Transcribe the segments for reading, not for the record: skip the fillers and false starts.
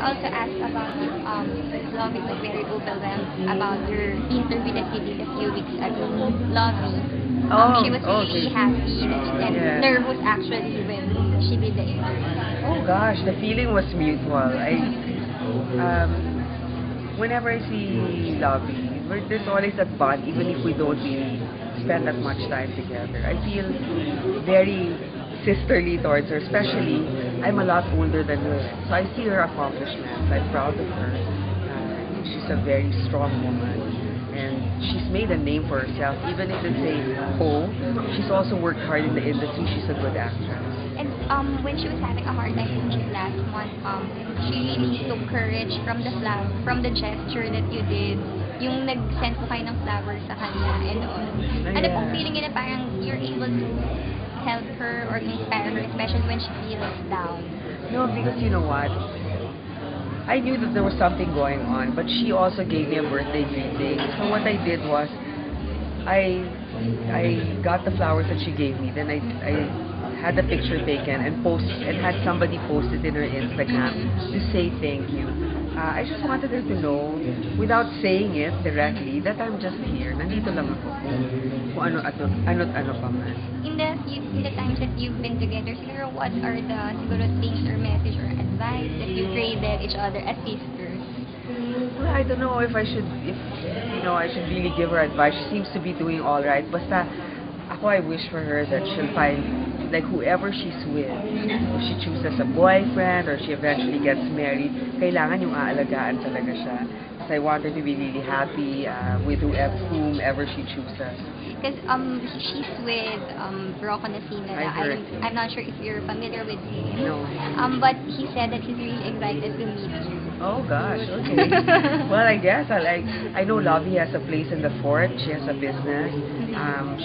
also ask about if Lovie was very overwhelmed about your interview that you did a few weeks ago. Lovie, she was really Okay. happy and Yeah. nervous actually when she did the interview. Oh gosh, the feeling was mutual. Whenever I see Lovey, there's always that bond, even if we don't really spend that much time together. I feel very sisterly towards her, especially I'm a lot older than her. So I see her accomplishments. I'm proud of her. She's a very strong woman. And she's made a name for herself. Even if it's a whole, she's also worked hard in the industry. She's a good actress. And when she was having a hard time in gym last month, she really took courage from the gesture that you did. Yung nag-send po kayo ng flowers sa kanya and all. Ano pong Yeah. feeling niya na parang you're able to help her or inspire her, especially when she feels down? No, because you know what? I knew that there was something going on, but she also gave me a birthday greeting. So what I did was, I I got the flowers that she gave me. Then I had a picture taken and had somebody post it in her Instagram to say thank you. I just wanted her to know, without saying it directly, that I'm just here. Nandito lang ako. Kung ano pa man. In the times that you've been together, siguro what are the siguro things or message or advice that you traded each other as sisters? Well, I don't know if I should really give her advice. She seems to be doing all right. Basta, ako, I wish for her that she'll find, like, whoever she's with. If she chooses a boyfriend or she eventually gets married, kailangan yung aalagaan talaga siya. Because I want her to be really happy with whomever she chooses. Because she's with Rocco Nasina. I heard. I'm not sure if you're familiar with him. No. But he said that he's really excited to meet you. Oh gosh, okay. Well, I guess I know Lovey has a place in the fort. She has a business.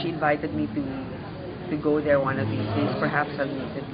She invited me to go there one of these days. Perhaps I'll meet him.